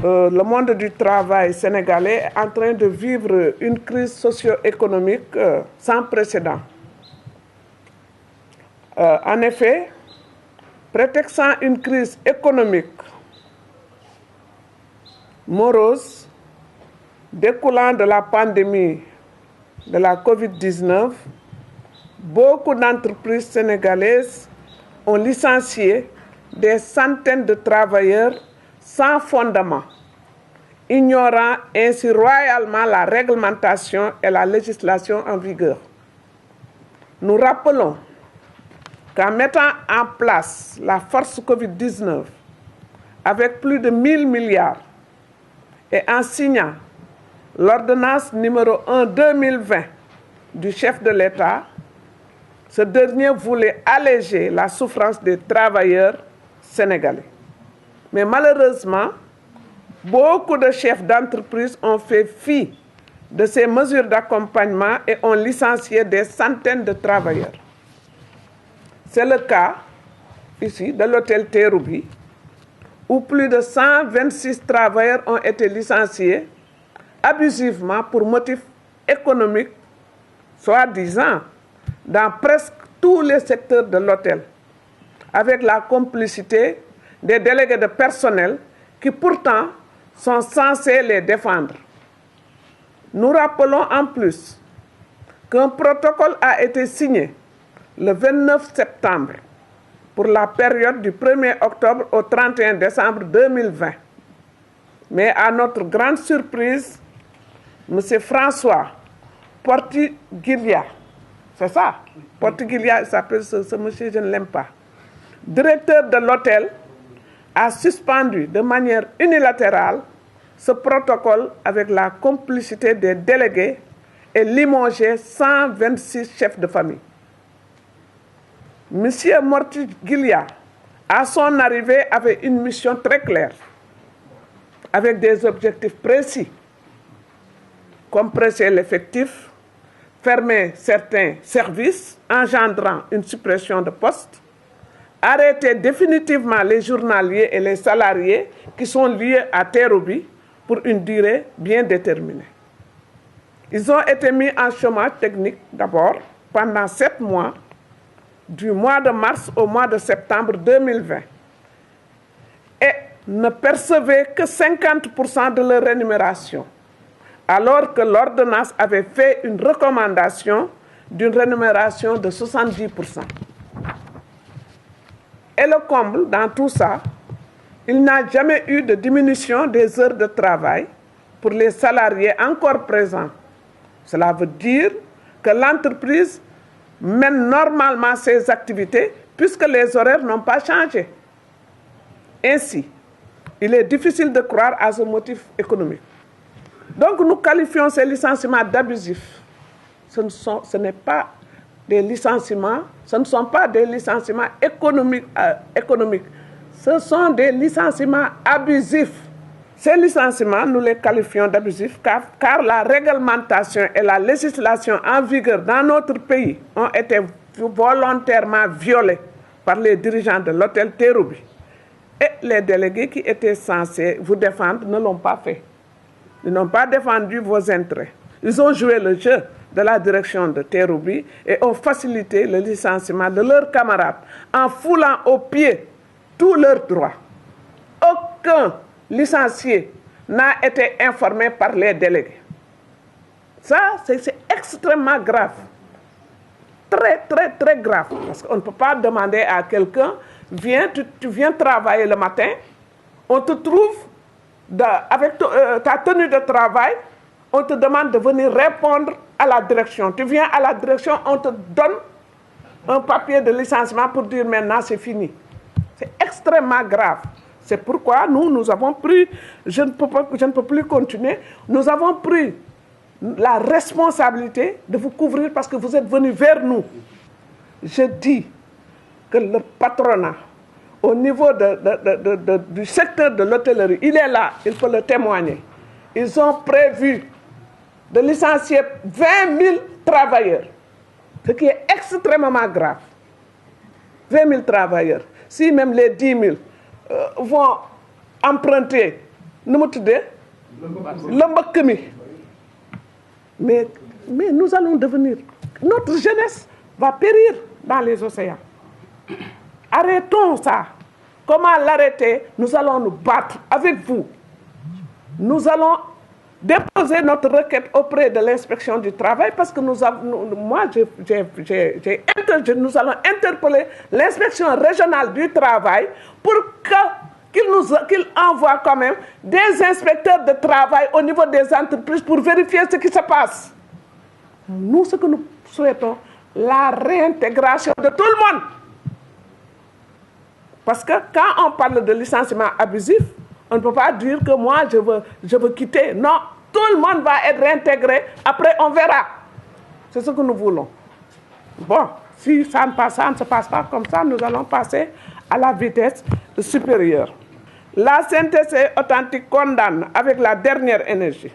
le monde du travail sénégalais est en train de vivre une crise socio-économique sans précédent. En effet, prétextant une crise économique morose découlant de la pandémie de la COVID-19, beaucoup d'entreprises sénégalaises ont licencié des centaines de travailleurs sans fondement, ignorant ainsi royalement la réglementation et la législation en vigueur. Nous rappelons qu'en mettant en place la force COVID-19 avec plus de 1000 milliards et en signant l'ordonnance numéro 1/2020 du chef de l'État, ce dernier voulait alléger la souffrance des travailleurs sénégalais. Mais malheureusement, beaucoup de chefs d'entreprise ont fait fi de ces mesures d'accompagnement et ont licencié des centaines de travailleurs. C'est le cas ici de l'hôtel Terrou-Bi, où plus de 126 travailleurs ont été licenciés abusivement pour motifs économiques, soi-disant, dans presque tous les secteurs de l'hôtel, avec la complicité des délégués de personnel qui pourtant sont censés les défendre. Nous rappelons en plus qu'un protocole a été signé le 29 septembre pour la période du 1er octobre au 31 décembre 2020. Mais à notre grande surprise, M. François Portiglia, c'est ça, Portiglia, il s'appelle ce monsieur, je ne l'aime pas, directeur de l'hôtel, a suspendu de manière unilatérale ce protocole avec la complicité des délégués et limogé 126 chefs de famille. M. Portiglia, à son arrivée, avait une mission très claire, avec des objectifs précis: compresser l'effectif, fermer certains services, engendrant une suppression de postes, arrêter définitivement les journaliers et les salariés qui sont liés à Terrou-Bi pour une durée bien déterminée. Ils ont été mis en chômage technique d'abord pendant 7 mois, du mois de mars au mois de septembre 2020, et ne percevaient que 50% de leur rémunération, alors que l'ordonnance avait fait une recommandation d'une rémunération de 70%. Et le comble dans tout ça, il n'a jamais eu de diminution des heures de travail pour les salariés encore présents. Cela veut dire que l'entreprise mène normalement ses activités puisque les horaires n'ont pas changé. Ainsi, il est difficile de croire à ce motif économique. Donc nous qualifions ces licenciements d'abusifs. Ce ne sont pas des licenciements économiques. Ce sont des licenciements abusifs. Ces licenciements, nous les qualifions d'abusifs car la réglementation et la législation en vigueur dans notre pays ont été volontairement violées par les dirigeants de l'hôtel Terrou-Bi. Et les délégués qui étaient censés vous défendre ne l'ont pas fait. Ils n'ont pas défendu vos intérêts. Ils ont joué le jeu de la direction de Terrou-Bi et ont facilité le licenciement de leurs camarades en foulant aux pieds tous leurs droits. Aucun licencié n'a été informé par les délégués. Ça, c'est extrêmement grave. Très, très, très grave. Parce qu'on ne peut pas demander à quelqu'un, tu viens travailler le matin, on te trouve avec ta tenue de travail, on te demande de venir répondre à la direction. Tu viens à la direction, on te donne un papier de licenciement pour dire maintenant c'est fini. C'est extrêmement grave. C'est pourquoi nous avons pris, je ne peux plus continuer, nous avons pris la responsabilité de vous couvrir parce que vous êtes venus vers nous. Je dis que le patronat, au niveau du secteur de l'hôtellerie, il est là, il faut le témoigner. Ils ont prévu de licencier 20 000 travailleurs, ce qui est extrêmement grave. 20 000 travailleurs. Si même les 10 000 vont emprunter nu mu tuddee la mbëkk mi mais nous allons devenir, notre jeunesse va périr dans les océans. Arrêtons ça. Comment l'arrêter? Nous allons nous battre avec vous. Nous allons déposer notre requête auprès de l'inspection du travail parce que nous allons interpeller l'inspection régionale du travail pour qu'il envoie quand même des inspecteurs de travail au niveau des entreprises pour vérifier ce qui se passe. Nous, ce que nous souhaitons, la réintégration de tout le monde. Parce que quand on parle de licenciement abusif, on ne peut pas dire que moi, je veux quitter. Non, tout le monde va être réintégré. Après, on verra. C'est ce que nous voulons. Bon, si ça ne se passe pas comme ça, nous allons passer à la vitesse supérieure. La CNTC authentique condamne avec la dernière énergie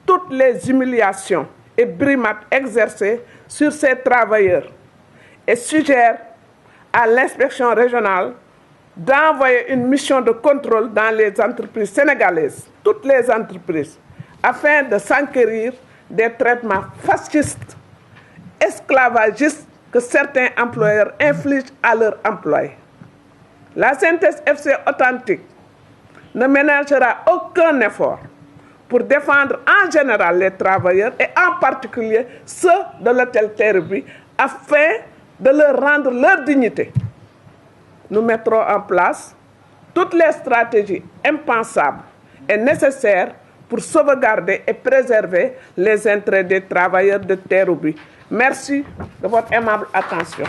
toutes les humiliations et brimades exercées sur ces travailleurs et suggère à l'inspection régionale d'envoyer une mission de contrôle dans les entreprises sénégalaises, toutes les entreprises, afin de s'enquérir des traitements fascistes, esclavagistes que certains employeurs infligent à leurs employés. La CNTS FC authentique ne ménagera aucun effort pour défendre en général les travailleurs et en particulier ceux de l'hôtel Terre-Bi afin de leur rendre leur dignité. Nous mettrons en place toutes les stratégies impensables et nécessaires pour sauvegarder et préserver les intérêts des travailleurs de Terre-Bi. Merci de votre aimable attention.